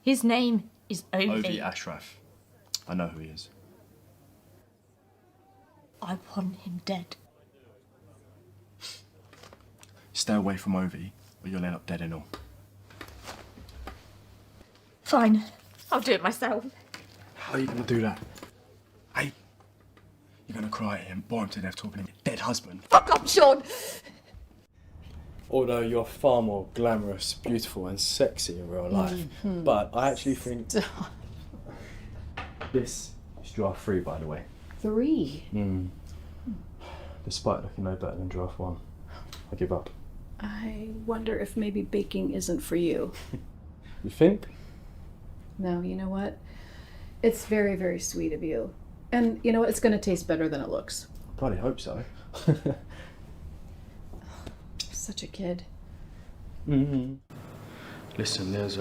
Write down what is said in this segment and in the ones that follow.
His name is Ovi Ashraf. I know who he is. I want him dead. Stay away from Ovi, or you'll end up dead and all. Fine, I'll do it myself. How are you gonna do that? Hey, you're gonna cry at him, bore him to death talking to your dead husband. Fuck off, Sean! Although you're far more glamorous, beautiful and sexy in real life, but I actually think this is draft 3, by the way. 3? Despite looking no better than draft 1, I give up. I wonder if maybe baking isn't for you. You think? No, you know what? It's very, very sweet of you. And you know what? It's going to taste better than it looks. I bloody hope so. Such a kid. Listen, there's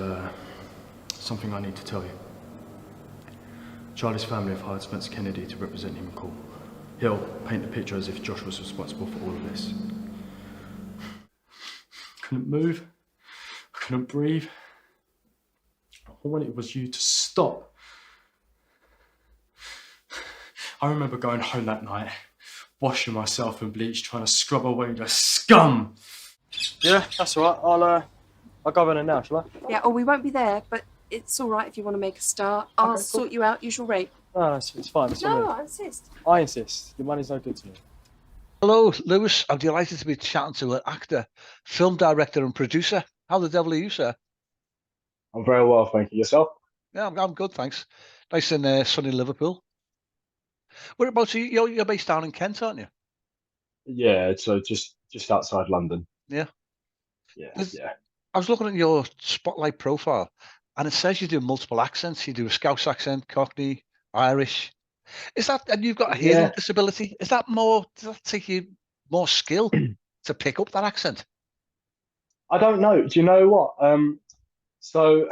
something I need to tell you. Charlie's family have hired Spencer Kennedy to represent him in court. He'll paint the picture as if Josh was responsible for all of this. I couldn't move. I couldn't breathe. All I wanted was you to stop. I remember going home that night, washing myself in bleach, trying to scrub away the scum. Yeah, that's all right. I'll go in there now, shall I? Yeah, we won't be there, but it's all right if you want to make a start. I'll sort you out, usual rate. No, it's fine. It's all No, right. I insist. I insist. Your money's no good to me. Hello, Lewis. I'm delighted to be chatting to an actor, film director and producer. How the devil are you, sir? I'm very well, thank you. Yourself? Yeah, I'm good, thanks. Nice and sunny Liverpool. Whereabouts are you? You're based down in Kent, aren't you? Yeah, so just outside London. Yeah. Yeah, There's- yeah. I was looking at your Spotlight profile, and it says you do multiple accents. You do a Scouse accent, Cockney, Irish. Is that, and you've got a hearing disability? Is that more, does that take you more skill to pick up that accent? I don't know. Do you know what? So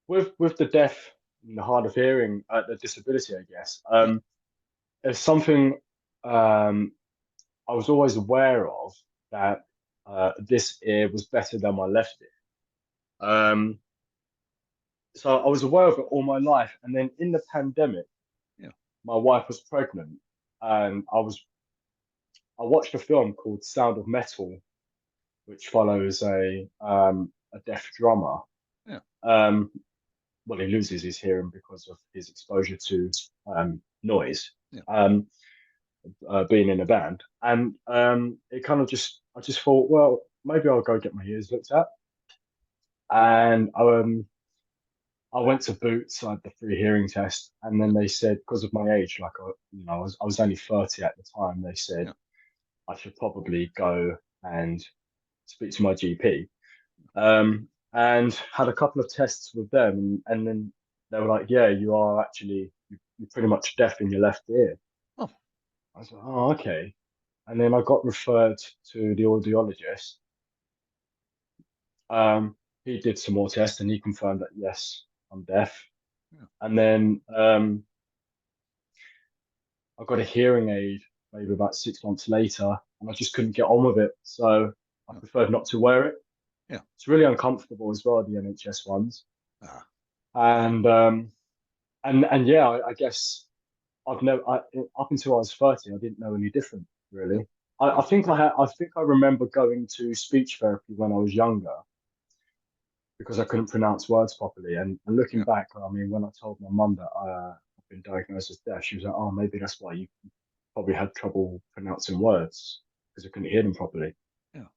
with the deaf and the hard of hearing, the disability, I guess, it's something I was always aware of, that this ear was better than my left ear. So I was aware of it all my life, and then in the pandemic, my wife was pregnant, and I watched a film called Sound of Metal, which follows a deaf drummer. Yeah. Well, he loses his hearing because of his exposure to noise. Yeah. Being in a band, and it kind of I just thought, well, maybe I'll go get my ears looked at, and I went to Boots. I had the free hearing test, and then they said, because of my age, like I was only 30 at the time, they said I should probably go and speak to my GP, and had a couple of tests with them, and then they were like, yeah, you are actually you're pretty much deaf in your left ear. Oh. I was like, oh, okay. And then I got referred to the audiologist. He did some more tests, and he confirmed that, yes, I'm deaf. Yeah. And then I got a hearing aid maybe about 6 months later, and I just couldn't get on with it. So I preferred not to wear it. Yeah. It's really uncomfortable as well, the NHS ones. Ah. And yeah, I guess I've never, up until I was 30, I didn't know any different, really. I think I remember going to speech therapy when I was younger because I couldn't pronounce words properly. And looking back, I mean, when I told my mum that I've been diagnosed as deaf, she was like, "Oh, maybe that's why you probably had trouble pronouncing words, because I couldn't hear them properly." Yeah.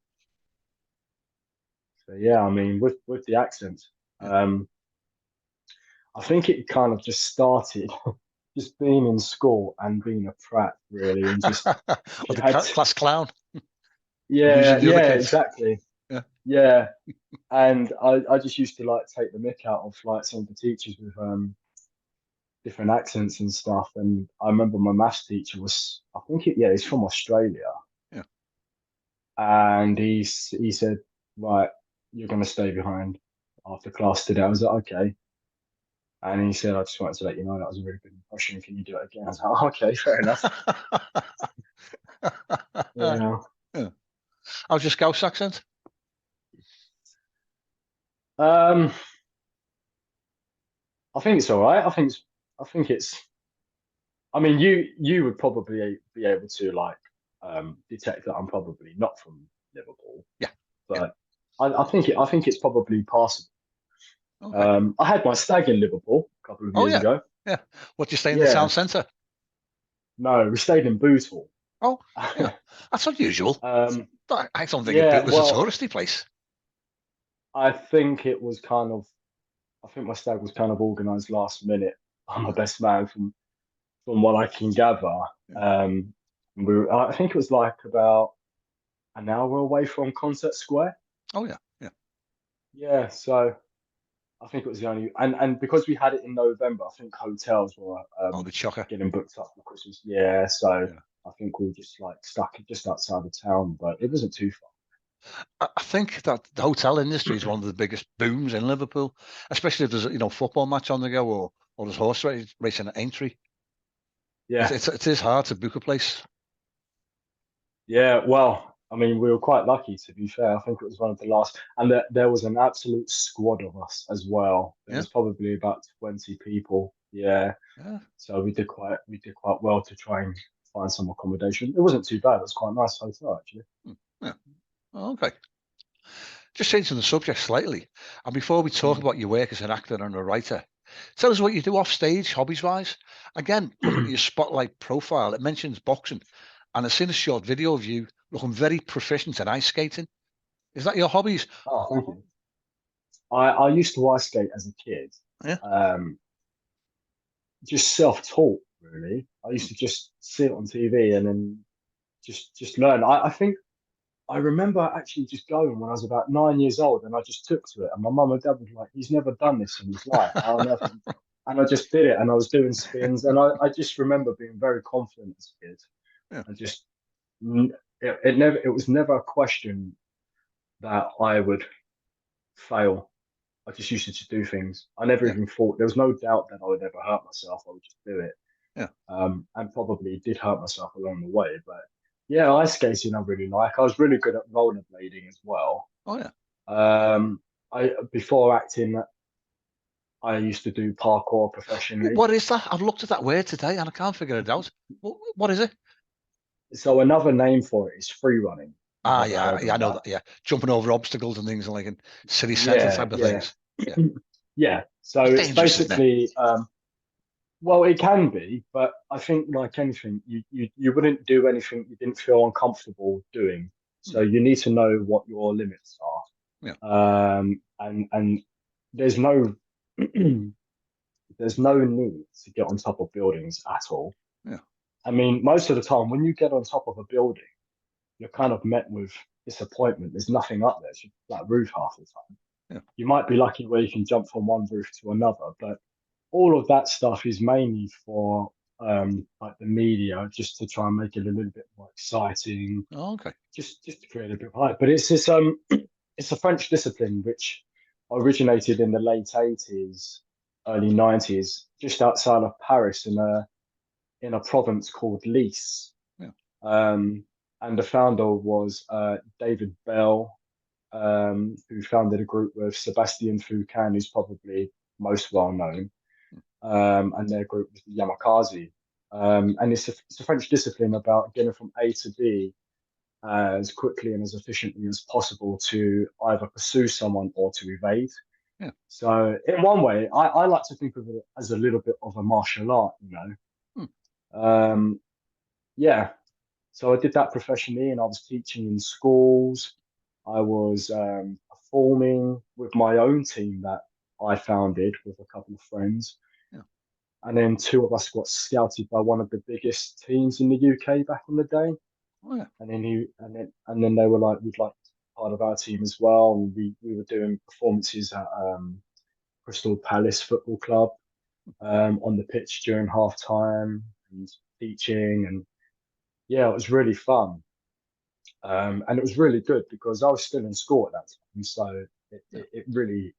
So yeah, I mean, with the accent, I think it kind of just started just being in school and being a prat, really, and just or the class clown. Yeah, Usually the other yeah, kids. exactly. Yeah. Yeah. And I just used to like take the mick out of like some of the teachers with different accents and stuff. And I remember my maths teacher was, I think he's from Australia. Yeah. And he said, right, you're gonna stay behind after class today. I was like, okay. And he said, I just wanted to let you know that was a really good impression. Can you do it again? I was like, okay, fair enough. Yeah. How's your Scouse accent? Um, I think it's all right. I think it's. I mean, you would probably be able to like detect that I'm probably not from Liverpool, Yeah, yeah. but I think it's probably passable. Okay. I had my stag in Liverpool a couple of Oh years yeah, ago. yeah. What, you stay in the town Yeah, centre? no, we stayed in Bootle. Oh, yeah. That's unusual. um, I don't think yeah, it was a well, touristy place. I think it was kind of. I think my stag was kind of organised last minute by my Yeah, best man from what I can gather. yeah. Um, I think it was like about an hour away from Concert Square. Oh yeah, yeah. Yeah, so I think it was the only, and because we had it in November, I think hotels were Oh, the chocker. getting booked up for Christmas. Yeah, so Yeah. I think we were just like stuck just outside of town, but it wasn't too far. I think that the hotel industry is one of the biggest booms in Liverpool, especially if there's a football match on the go, or there's horse racing at Aintree. Yeah, It is hard to book a place. yeah. Well, I mean, we were quite lucky to be fair. I think it was one of the last, and there was an absolute squad of us as well. There Yeah, was probably about 20 people. Yeah, yeah. so we did quite well to try and find some accommodation. It wasn't too bad. It was quite a nice hotel actually. Yeah. Oh, okay. Just changing the subject slightly, and before we talk about your work as an actor and a writer, tell us what you do off stage, hobbies wise. Again, looking at your spotlight profile, it mentions boxing, and I've seen a short video of you looking very proficient in ice skating. Is that your hobbies? Oh, thank you. I used to ice skate as a kid. Yeah. Um, just self-taught, really. I Hmm. used to just see it on TV and then just learn. I think I remember actually just going when I was about 9 years old, and I just took to it. And my mum and dad was like, "He's never done this in his life. I'll never." And I just did it, and I was doing spins, and I just remember being very confident as a kid. Yeah. I just it never it was never a question that I would fail. I just used to just do things. I never Yeah. even thought there was no doubt that I would ever hurt myself. I would just do it, Yeah. and probably did hurt myself along the way. But yeah, ice skating I really like. I was really good at rollerblading as well. Oh yeah. I before acting, I used to do parkour professionally. What is that? I've looked at that word today and I can't figure it out. What is it? So another name for it is free running. You've Ah, never yeah, heard yeah, I of know that? that. Yeah, jumping over obstacles and things, and like in city centre Yeah, type of yeah, things. Yeah, yeah. So it's it's dangerous, isn't it? basically well, it can be, but I think like anything, you wouldn't do anything you didn't feel uncomfortable doing. Hmm. So you need to know what your limits Yeah, are. And there's no there's no need to get on top of buildings at all. yeah, I mean, most of the time when you get on top of a building, you're kind of met with disappointment. There's nothing up there. It's just that roof half the time. yeah, You might be lucky where you can jump from one roof to another, but all of that stuff is mainly for like the media, just to try and make it a little bit more exciting, oh, okay. just to create a bit of hype. But it's this it's a French discipline which originated in the late 80s, early 90s, just outside of Paris in a province called Nice. Yeah, Um, and the founder was David Bell, who founded a group with Sebastian Foucan, who's probably most well known, and their group was the Yamakasi. And it's a French discipline about getting from A to B as quickly and as efficiently as possible to either pursue someone or to evade. yeah. So, in one way, I like to think of it as a little bit of a martial art, you know. Hmm. Yeah, so I did that professionally, and I was teaching in schools. I was performing with my own team that I founded with a couple of friends. Yeah. And then two of us got scouted by one of the biggest teams in the UK back in the day. Oh yeah. And then and then they were like, we'd like part of our team as well. And we were doing performances at Crystal Palace Football Club on the pitch during half time and teaching. And yeah, it was really fun. And it was really good because I was still in school at that time, so Yeah. it really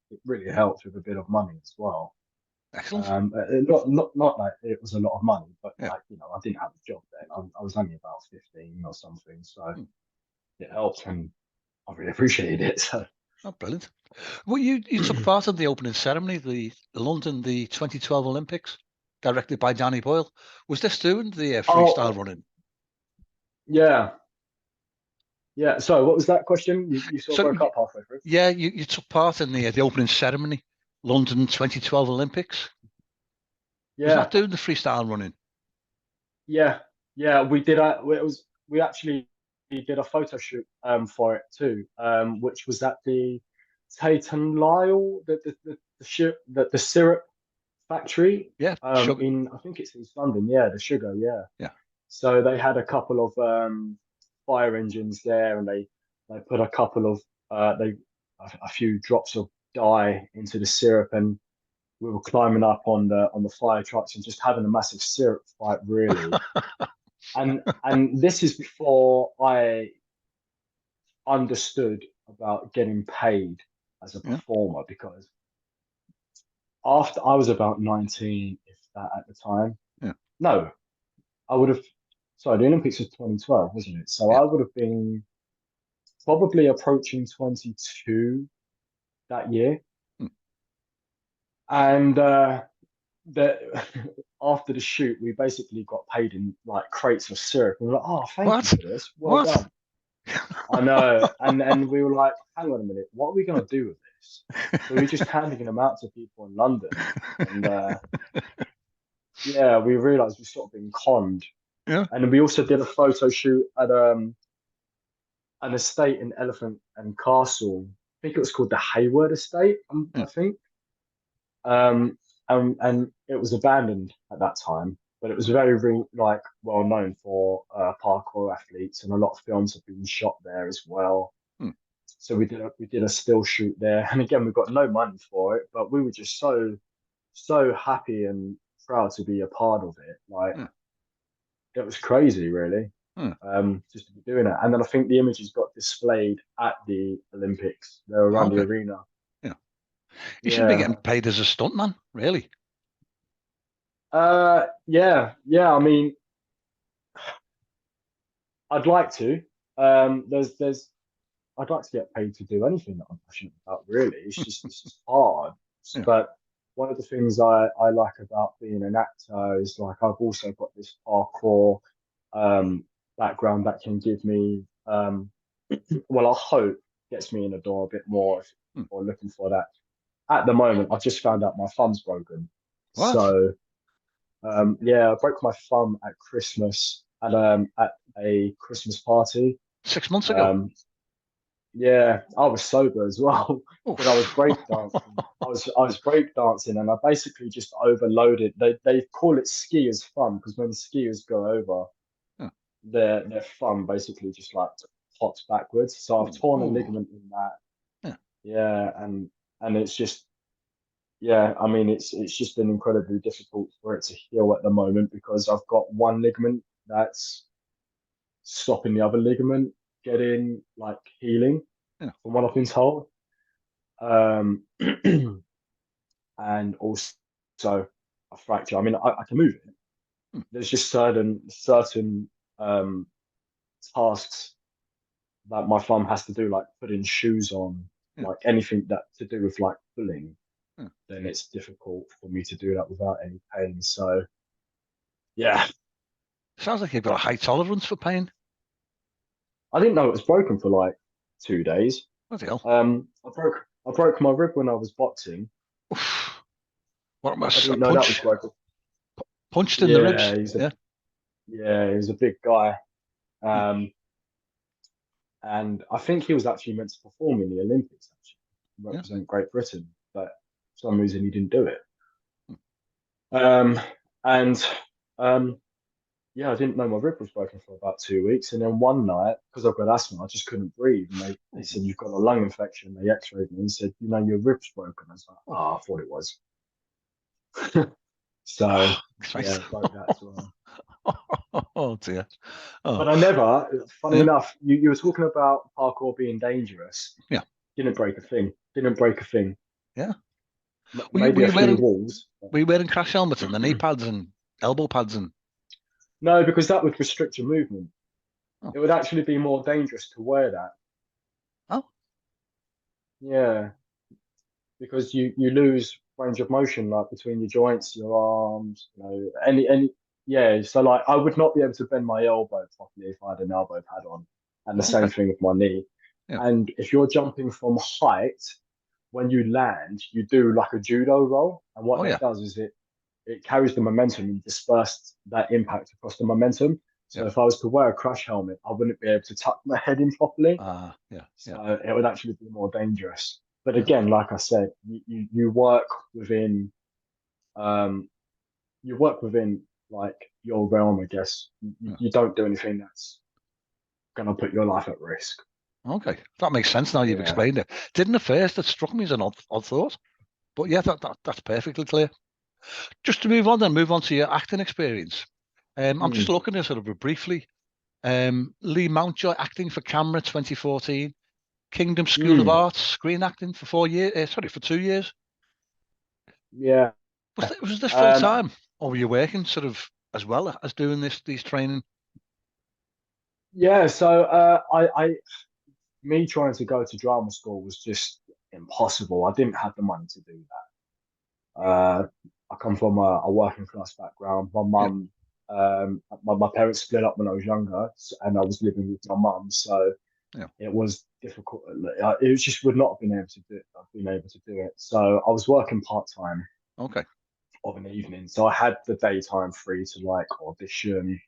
helped with a bit of money as well. Excellent. Not like it was a lot of money, but Yeah. like I didn't have a job then. I was only about 15 or something, so Hmm. it helped, and I really appreciated it. So Oh, brilliant. Well, you took part in the opening ceremony, the London, the 2012 Olympics, directed by Danny Boyle. Was this doing the freestyle running? Yeah. Yeah. So what was that question? You sort of broke up halfway through. Yeah, you took part in the opening ceremony, London 2012 Olympics. Yeah. Was that doing the freestyle running? Yeah. Yeah. We did. We actually did a photo shoot for it too, which was at the Tate and Lyle, the syrup factory. Yeah. In I think it's East London. Yeah, the sugar. Yeah. Yeah. So they had a couple of fire engines there, and they put a couple of a few drops of dye into the syrup, and we were climbing up on the fire trucks and just having a massive syrup fight, really. and this is before I understood about getting paid as a performer, because after I was about 19, if that at the time. Yeah. No, I would have. Sorry, the Olympics was 2012, wasn't it? So I would have been probably approaching 22 that year. And the after the shoot, we basically got paid in like crates of syrup. And we were like, "Oh, thank you for this. Well done." I know. And we were like, "Hang on a minute, what are we gonna do with this?" So we were just handing them out to people in London. And yeah, we realised we sort of been conned. Yeah. And we also did a photo shoot at an estate in Elephant and Castle. I think it was called the Hayward Estate, I think. And it was abandoned at that time, but it was very like well known for parkour athletes, and a lot of films have been shot there as well. So we did a still shoot there, and again we got no money for it, but we were just so happy and proud to be a part of it. Like it was crazy, really. Just to be doing it. And then I think the images got displayed at the Olympics. They were around the arena. Yeah. You should be getting paid as a stuntman, really. Yeah. I mean, I'd like to. I'd like to get paid to do anything that I'm passionate about, really. It's just hard. But one of the things I like about being an actor is like I've also got this parkour background that can give me well, I hope gets me in the door a bit more if you're looking for that. At the moment, I've just found out my thumb's broken. What? So yeah, I broke my thumb at Christmas at a Christmas party 6 months ago. Yeah, I was sober as well, but I was breakdancing. I was breakdancing, and I basically just overloaded. They call it skiers' thumb, because when skiers go over, their thumb basically just like hops backwards. So I've torn a ligament in that. Yeah, and it's just I mean it's just been incredibly difficult for it to heal at the moment, because I've got one ligament that's stopping the other ligament getting like healing, from what I've been told. And also a fracture. I mean, I can move it. There's just certain tasks that my thumb has to do, like putting shoes on, like anything that to do with like pulling. Then it's difficult for me to do that without any pain. So yeah. Sounds like you've got a high tolerance for pain. I didn't know it was broken for like 2 days. What the hell? I broke my rib when I was boxing. What am I didn't know that was broken. Punched in the ribs. Yeah, he was a big guy. And I think he was actually meant to perform in the Olympics, actually, represent Great Britain, but for some reason he didn't do it. Yeah, I didn't know my rib was broken for about 2 weeks. And then one night, because I've got asthma, I just couldn't breathe. And they said, "You've got a lung infection." They x-rayed me and said, "Your rib's broken." I was like, "Oh, I thought it was." So, yeah, broke that as well. Oh, dear. But I never, funny enough, you were talking about parkour being dangerous. Yeah. Didn't break a thing. Didn't break a thing. Yeah. Maybe a few walls. Were you wearing crash helmets and the knee pads and elbow pads and... No, because that would restrict your movement. It would actually be more dangerous to wear that. Oh. yeah, because you lose range of motion like between your joints, your arms, any yeah. So like I would not be able to bend my elbow properly if I had an elbow pad on, and the same Okay. thing with my knee. Yeah. And if you're jumping from height, when you land, you do like a judo roll, and what Oh that yeah. does is it carries the momentum and disperses that impact across the momentum. So Yeah. if I was to wear a crash helmet, I wouldn't be able to tuck my head in properly. Yeah. Yeah. So it would actually be more dangerous. But Yeah. again, like I said, you work within um you work within like your realm, I guess. Yeah. You don't do anything that's gonna put your life at risk. Okay, that makes sense now you've Yeah. explained it. Didn't at first, it struck me as an odd thought. But yeah, that's perfectly clear. Just to move on to your acting experience. I'm just Hmm. looking at sort of briefly. Lee Mountjoy acting for camera 2014, Kingdom School of Hmm. Arts screen acting for 4 years. Sorry, for 2 years. Yeah. Was this full Um time, or were you working sort of as well as doing these training? yeah, so I me trying to go to drama school was just impossible. I didn't have the money to do that. I come from a working class background. My Yeah, mum, my parents split up when I was younger, and I was living with my mum, so yeah. it was difficult. It was just would not have been able to do. I've been able to do it. So I was working part time Okay. of an evening, so I had the daytime free to like audition.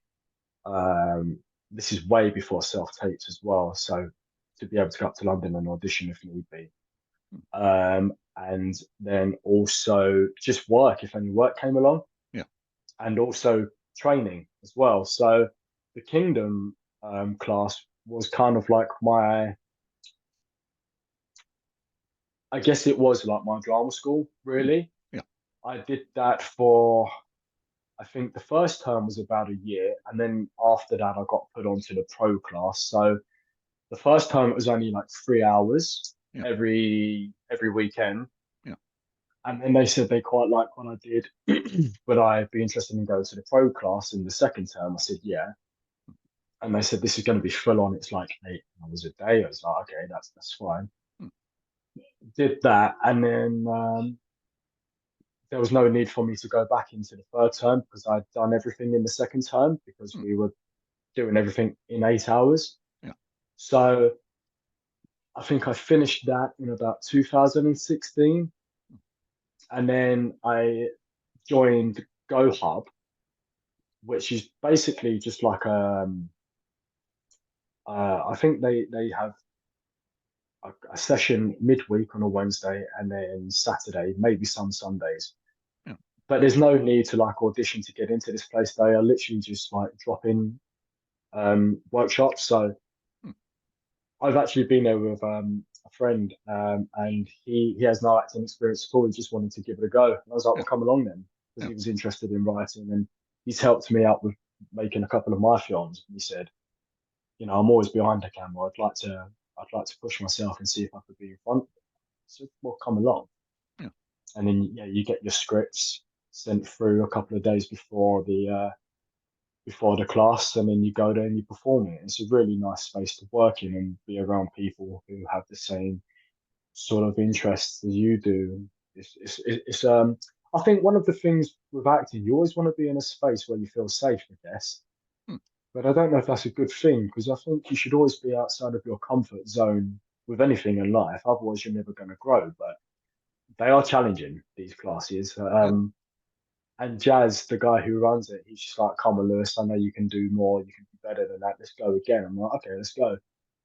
Um, this is way before self tapes as well, so to be able to go up to London and audition if need be. And then also just work if any work came along, Yeah. and also training as well. So the Kingdom class was kind of like I guess it was like my drama school, Hmm. really. Yeah. I did that for, I think the first term was about a year, and then after that, I got put onto the pro class. So the first term it was only like 3 hours Yeah. every weekend, Yeah. and then they said they quite liked what I did. Would I be interested in going to the pro class in the second term? I said yeah, and they said this is going to be full on. It's like 8 hours a day. I was like, okay, that's fine. Hmm. Did that, and then there was no need for me to go back into the third term because I'd done everything in the second term because Hmm. we were doing everything in 8 hours. Yeah. So I think I finished that in about 2016. And then I joined Go Hub, which is basically just like I think they have a session midweek on a Wednesday and then Saturday, maybe some Sundays. Yeah. But there's no need to like audition to get into this place. They are literally just like drop in workshops. So Hmm. I've actually been there with a friend, and he has no acting experience at all. He just wanted to give it a go. And I was like, Yeah. well, come along then, because Yeah. he was interested in writing, and he's helped me out with making a couple of my films. And he said, I'm always behind the camera. I'd like to push myself and see if I could be in front. So, well, come along. Yeah. And then yeah, you get your scripts sent through a couple of days before the class, and then you go there and you perform it. It's a really nice space to work in and be around people who have the same sort of interests as you do. It's I think one of the things with acting, you always want to be in a space where you feel safe, I guess. Hmm. But I don't know if that's a good thing because I think you should always be outside of your comfort zone with anything in life. Otherwise, you're never going to grow. But they are challenging, these classes. Yeah. And Jazz, the guy who runs it, he's just like, come on, Lewis, I know you can do more. You can do better than that. Let's go again. I'm like, okay, let's go.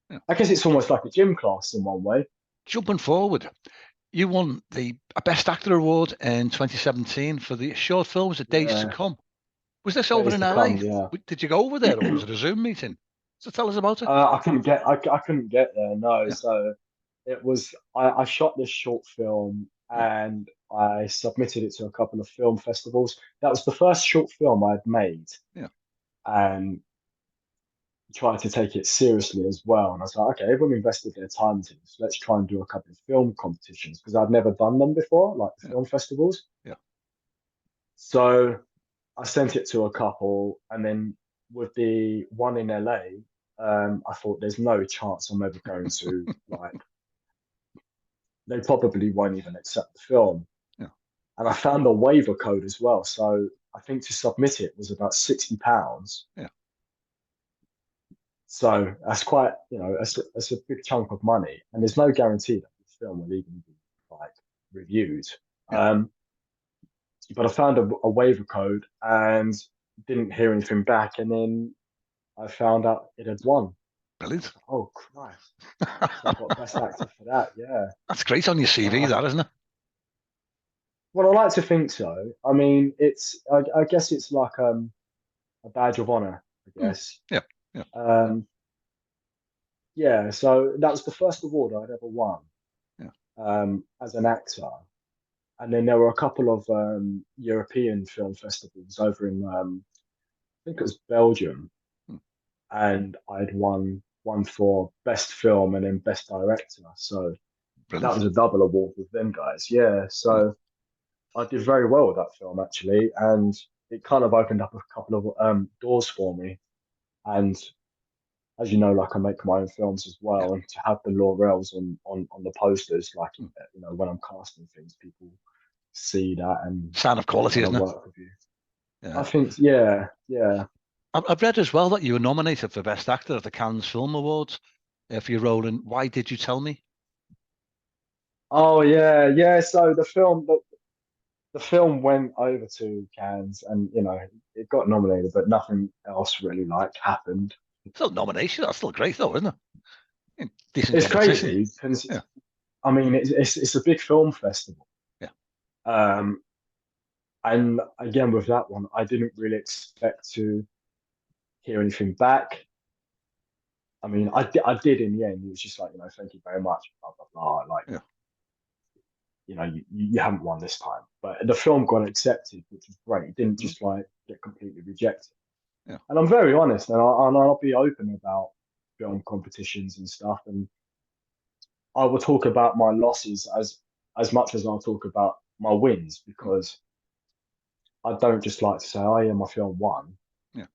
Yeah. I guess it's almost like a gym class in one way. Jumping forward, you won the Best Actor Award in 2017 for the short film was Days to Yeah, Come. Was this over days in to LA? come. Yeah. Did you go over there, or was it a Zoom meeting? So tell us about it. I couldn't get there. No. Yeah. So it was, I shot this short film Yeah. and I submitted it to a couple of film festivals. That was the first short film I'd made. Yeah. And tried to take it seriously as well. And I was like, okay, everyone invested their time into this. Let's try and do a couple of film competitions because I'd never done them before, like the Yeah. film festivals. Yeah. So I sent it to a couple, and then with the one in LA, I thought there's no chance I'm ever going to like they probably won't even accept the film. Yeah. And I found a waiver code as well. So I think to submit it was about £60. Yeah. So that's quite, that's a big chunk of money. And there's no guarantee that the film will even be like reviewed. Yeah. But I found a waiver code and didn't hear anything back. And then I found out it had won. Brilliant. Oh, Christ. So I got Best Actor for that, yeah. That's great on your CV, that, isn't it? Well, I like to think so. I mean, I guess it's like a badge of honor, I guess. Yeah. Yeah. Yeah, so that was the first award I'd ever won Yeah. as an actor. And then there were a couple of European film festivals over in, I think it was Belgium, and I'd won one for best film and then best director. So Brilliant. that was a double award with them guys. Yeah, so I did very well with that film actually, and it kind of opened up a couple of doors for me. And as you know, like I make my own films as well, and to have the laurels on the posters, like when I'm casting things, people see that and sign of quality, isn't it? work with you. Yeah. I think, yeah. I've read as well that you were nominated for Best Actor at the Cannes Film Awards for your role in Why Did You Tell Me? Oh yeah. So the film went over to Cannes, and it got nominated, but nothing else really happened. Still nomination. That's still great, though, isn't it? Decent It's competition. crazy because I mean it's a big film festival. Yeah. And again with that one, I didn't really expect to hear anything back. I mean, I did in the end. It was just like, thank you very much, blah blah blah. Like, you haven't won this time, but the film got accepted, which was great. It didn't just get completely rejected. Yeah. And I'm very honest, and I'll be open about film competitions and stuff, and I will talk about my losses as much as I'll talk about my wins, because I don't just like to say, oh yeah, my film won. Yeah.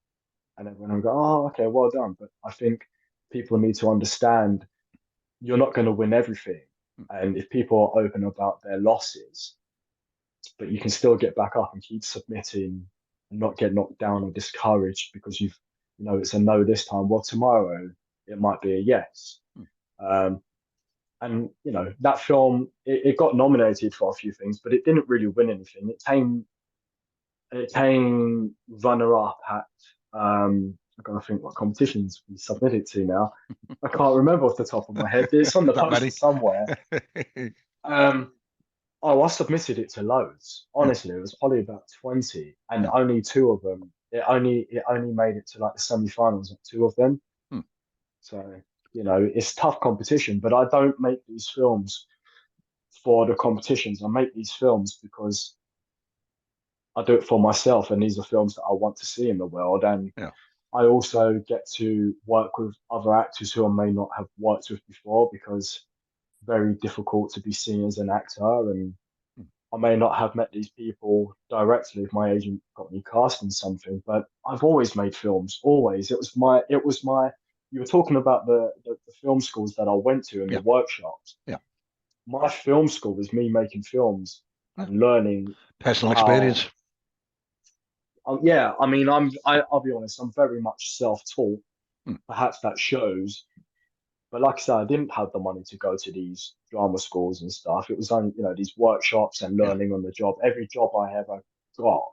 And everyone will go, oh, okay, well done. But I think people need to understand you're not going to win everything. And if people are open about their losses, but you can still get back up and keep submitting and not get knocked down or discouraged because it's a no this time. Well, tomorrow it might be a yes. And that film, it got nominated for a few things, but it didn't really win anything. It came runner up at I gotta think what competitions we submitted to now. I can't remember off the top of my head. It's on the poster somewhere. I submitted it to loads. Honestly, it was probably about 20, and only two of them. It only made it to like the semi-finals of two of them. So it's tough competition. But I don't make these films for the competitions. I make these films because I do it for myself, and these are films that I want to see in the world. And I also get to work with other actors who I may not have worked with before, because very difficult to be seen as an actor, and I may not have met these people directly if my agent got me cast in something. But I've always made films. Always. It was my. You were talking about the film schools that I went to and the workshops. Yeah. My film school was me making films and learning personal experience. Yeah, I mean, I'll be honest, I'm very much self-taught. Perhaps that shows, but like I said, I didn't have the money to go to these drama schools and stuff. It was only these workshops and learning on the job. Every job I ever got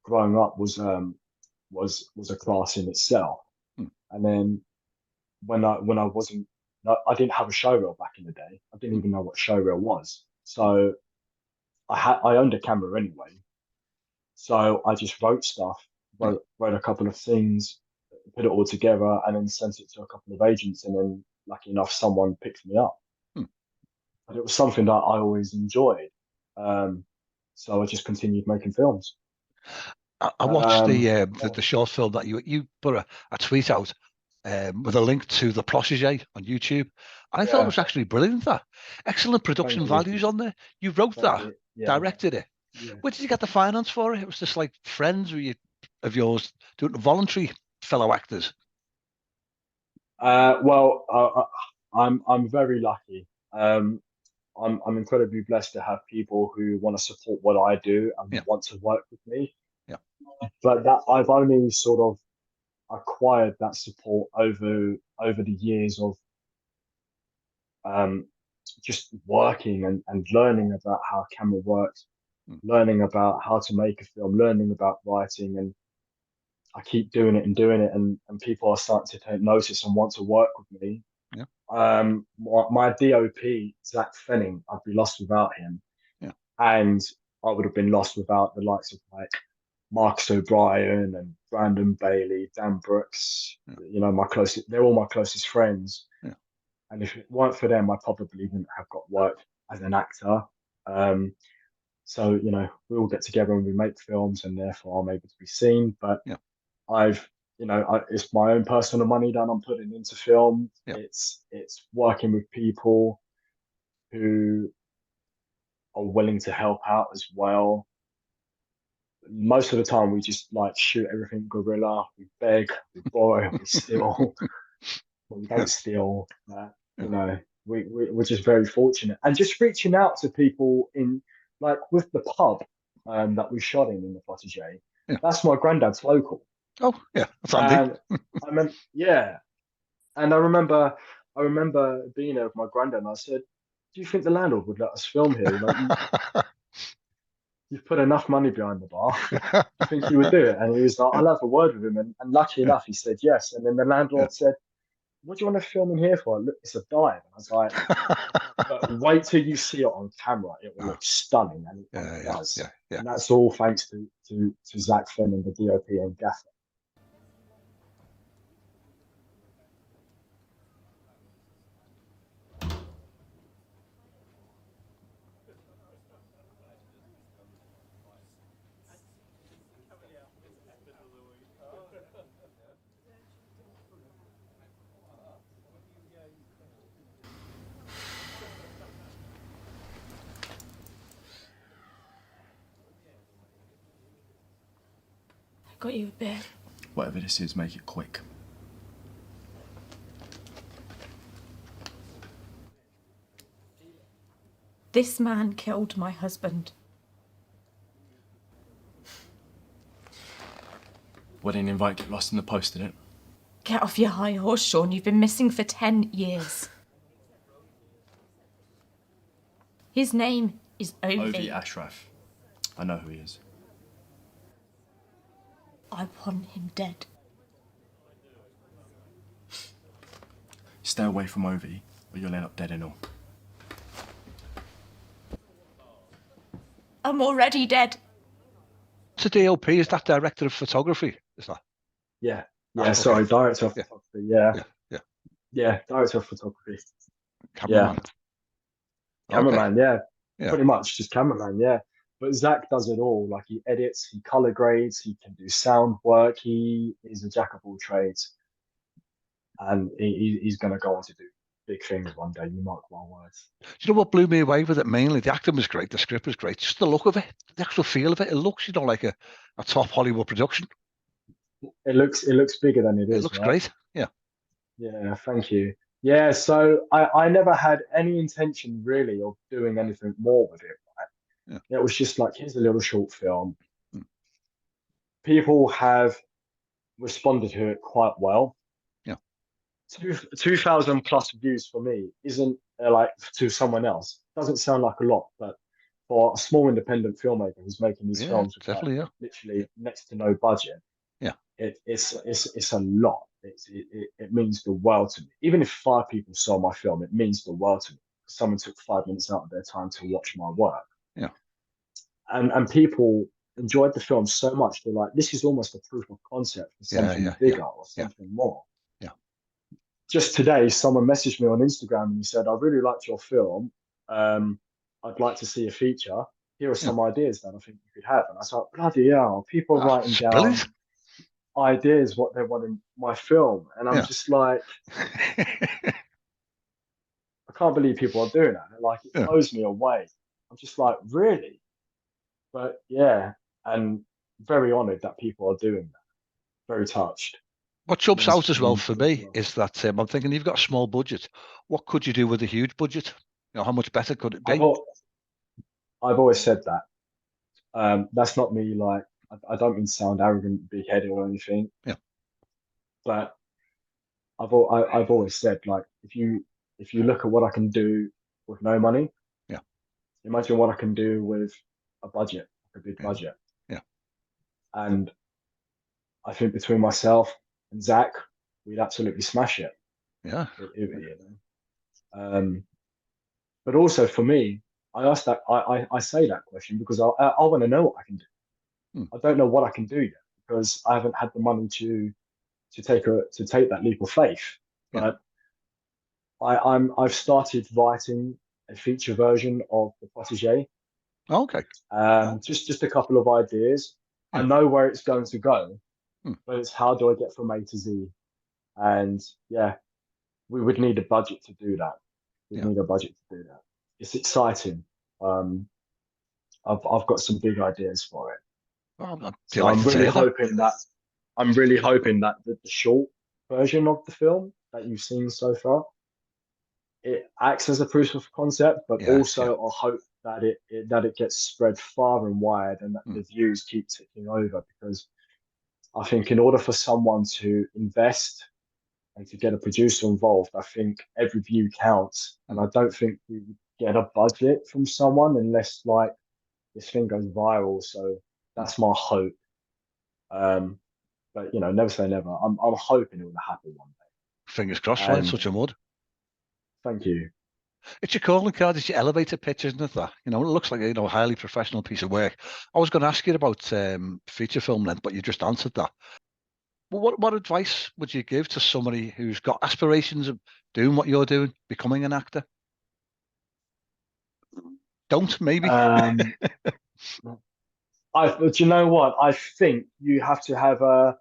growing up was a class in itself. And then when I wasn't, I didn't have a showreel back in the day. I didn't even know what showreel was. So I owned a camera anyway. So I just wrote stuff, wrote a couple of things, put it all together, and then sent it to a couple of agents. And then, lucky enough, someone picked me up. But it was something that I always enjoyed. So I just continued making films. I watched the short film that you put a tweet out with a link to the PROTEGE on YouTube. And I thought it was actually brilliant. That excellent production values on there. You wrote that, directed it. Yeah. Where did you get the finance for it? It was just like friends of yours doing voluntary fellow actors. Well, I'm very lucky. I'm incredibly blessed to have people who want to support what I do and Yeah. want to work with me. Yeah. But that I've only sort of acquired that support over the years of just working and learning about how camera works, learning about how to make a film, learning about writing, and I keep doing it and doing it, and people are starting to take notice and want to work with me. Yeah. My DOP, Zach Fenning, I'd be lost without him. Yeah. And I would have been lost without the likes of like Marcus O'Brien and Brandon Bailey, Dan Brooks. Yeah. You know, they're all my closest friends. Yeah. And if it weren't for them, I probably wouldn't have got work as an actor. So, you know, we all get together and we make films, and therefore I'm able to be seen. But yeah. It's my own personal money that I'm putting into film. Yeah. It's working with people who are willing to help out as well. Most of the time, we just like shoot everything guerrilla. We beg, we borrow, we steal. But we don't steal. You know, we're just very fortunate, and just reaching out to people in like with the pub that we shot in the PROTEGE. Yeah. That's my granddad's local. Oh yeah, that's handy. And and I remember being there with my granddad, and I said, "Do you think the landlord would let us film here? Like, you've put enough money behind the bar. Do you think he would do it?" And he was like, "I'll have a word with him." And lucky enough, he said yes. And then the landlord said, "What do you want to film in here for?" Look, it's a dive. And I was like, "But wait till you see it on camera. It will look stunning." And it does. Yeah. And that's all thanks to Zach Finn and the DOP and Gaffer. Got you a beer. Whatever this is, make it quick. This man killed my husband. Wedding invite get lost in the post, did it? Get off your high horse, Sean. You've been missing for 10 years. His name is Ovi Ashraf. I know who he is. I want him dead. Stay away from Ovi, or you'll end up dead and all. I'm already dead. It's a DOP. Is that director of photography? Is that? Yeah. Okay. Sorry, director of photography. Yeah, director of photography. Cameraman. Cameraman, Okay. yeah. Pretty much just cameraman, yeah. But Zach does it all. Like, he edits, he color grades, he can do sound work. He is a jack of all trades, and he's going to go on to do big things one day. You mark my words. Do you know what blew me away with it? Mainly, the acting was great, the script was great, just the look of it, the actual feel of it. It looks, you know, like a top Hollywood production. It looks bigger than it is. It looks right? great. Yeah. Yeah, thank you. Yeah, so I never had any intention really of doing anything more with it. Right? Yeah. It was just like, here's a little short film. People have responded to it quite well. Yeah. 2,000 plus views for me isn't like to someone else. Doesn't sound like a lot, but for a small independent filmmaker who's making these films with definitely, literally next to no budget, it's a lot. It means the world to me. Even if 5 people saw my film, it means the world to me. Someone took 5 minutes out of their time to watch my work. Yeah. And people enjoyed the film so much, they're like, this is almost a proof of concept for something bigger or something more. Yeah. Just today, someone messaged me on Instagram and he said, I really liked your film. I'd like to see a feature. Here are some ideas that I think you could have. And I thought, bloody hell, people writing down ideas what they want in my film. And I'm just like, I can't believe people are doing that. Like, it blows me away. I'm just like, really? But yeah, and very honoured that people are doing that. Very touched. What jumps out as well for me is that I'm thinking, you've got a small budget. What could you do with a huge budget? You know, how much better could it I've, be? al- I've always said that. That's not me. Like, I don't mean to sound arrogant, big-headed or anything, Yeah. but I've always said, like, if you look at what I can do with no money, Yeah. imagine what I can do with a budget, a big Yeah. budget. Yeah. And I think between myself and Zach, we'd absolutely smash it. Yeah. You but also for me, I ask that I say that question because I want to know what I can do. Hmm. I don't know what I can do yet because I haven't had the money to take that leap of faith. Yeah. But I've started writing a feature version of the Protege. Okay. Just a couple of ideas. Yeah. I know where it's going to go, Hmm. but it's how do I get from A to Z? And yeah, we would need a budget to do that. We'd Yeah. need a budget to do that. It's exciting. I've got some big ideas for it. Well, I'm So I'm delighted to really hear that. hoping that the short version of the film that you've seen so far, it acts as a proof of concept, but Yeah. also I hope that it gets spread far and wide and that Hmm. the views keep ticking over because I think in order for someone to invest and to get a producer involved, I think every view counts. And I don't think we would get a budget from someone unless like this thing goes viral. So that's my hope. But you know, never say never. I'm hoping it will happen one day. Fingers crossed, right? And Such a mud. thank you. It's your calling card. It's your elevator pitch, isn't it? That, you know, it looks like a highly professional piece of work. I was going to ask you about feature film length, but you just answered that. Well, what advice would you give to somebody who's got aspirations of doing what you're doing, becoming an actor? Don't maybe. Do you know what? I think you have to have a.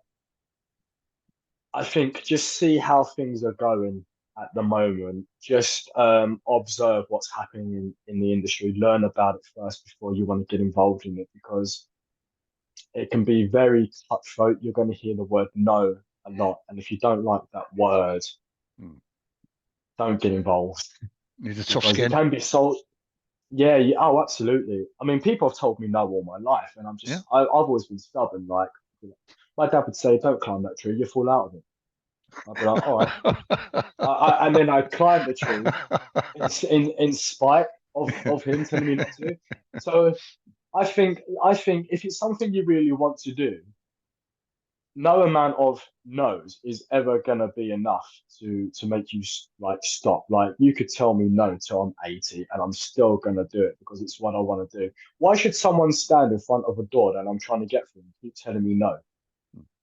I think just see how things are going at the moment. Just observe what's happening in the industry. Learn about it first before you want to get involved in it because it can be very cutthroat. You're going to hear the word no a lot, and if you don't like that word, don't get involved Need a tough because it skin. can be sold. Yeah, yeah, oh, absolutely. I mean, people have told me no all my life, and I've always been stubborn. Like, my dad would say, "Don't climb that tree, you fall out of it." I'd be like, "All right," and then I'd climb the tree in spite of him telling me not to. So I think if it's something you really want to do, no amount of no's is ever gonna be enough to make you like stop. Like you could tell me no till I'm 80 and I'm still gonna do it because it's what I want to do. Why should someone stand in front of a door that I'm trying to get through and keep telling me no?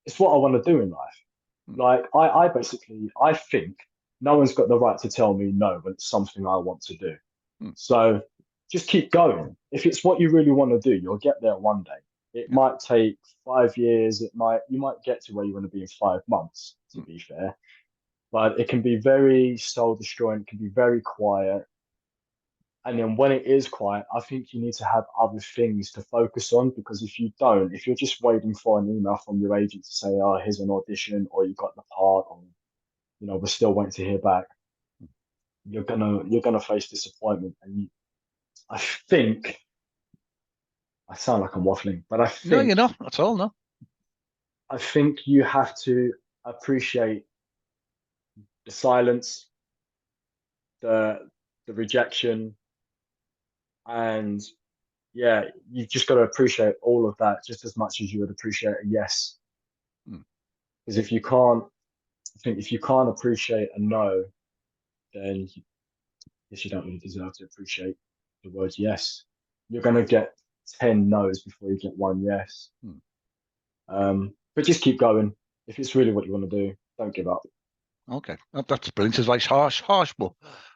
It's what I want to do in life. Like I basically I think no one's got the right to tell me no when it's something I want to do. So just keep going. If it's what you really want to do, you'll get there one day. It might take 5 years. You might get to where you want to be in 5 months, to be fair. But it can be very soul destroying, it can be very quiet. And then when it is quiet, I think you need to have other things to focus on because if you don't, if you're just waiting for an email from your agent to say, oh, here's an audition, or you got the part, or you know, we're still waiting to hear back, you're gonna face disappointment. And I think I sound like I'm waffling, but No, you're not at all. No. I think you have to appreciate the silence, the rejection, and yeah, you've just got to appreciate all of that just as much as you would appreciate a yes. Because if you can't, I think if you can't appreciate a no, then you don't really deserve to appreciate the word yes. You're going to get 10 no's before you get one yes. But just keep going. If it's really what you want to do, don't give up. Okay, that's brilliant advice. Harsh, but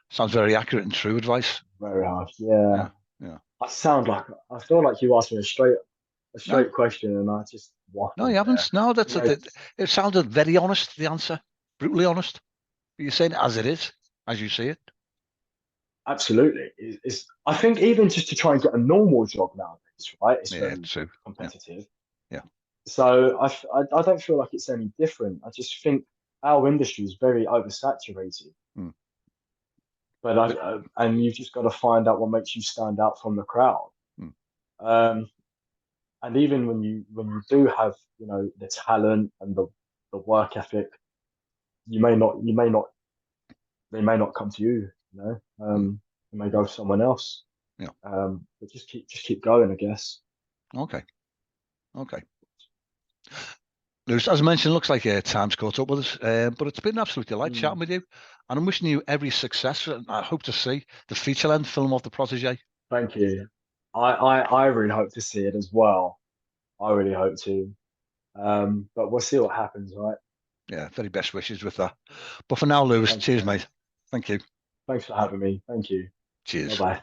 sounds very accurate and true advice. Very harsh. Yeah. Yeah. I feel like you asked me a straight question, and I just waffled. No, you haven't. There. No, it sounded very honest. The answer, brutally honest. But you're saying it as it is, as you see it. Absolutely. I think even just to try and get a normal job nowadays, right? It's very true. competitive. Yeah. So I don't feel like it's any different. I just think our industry is very oversaturated. but and you've just got to find out what makes you stand out from the crowd. And even when you do have, you know, the talent and the work ethic, they may not come to you. You know, they may go for someone else. Yeah. But just keep going, I guess. Okay. Lewis, as I mentioned, looks like time's caught up with us, but it's been an absolute delight chatting with you, and I'm wishing you every success. And I hope to see the feature-length film of the Protege. Thank you. I really hope to see it as well. I really hope to. But we'll see what happens, right? Yeah, very best wishes with that. But for now, Lewis, cheers, mate. Thank you. Thanks for having me. Thank you. Cheers. Bye-bye.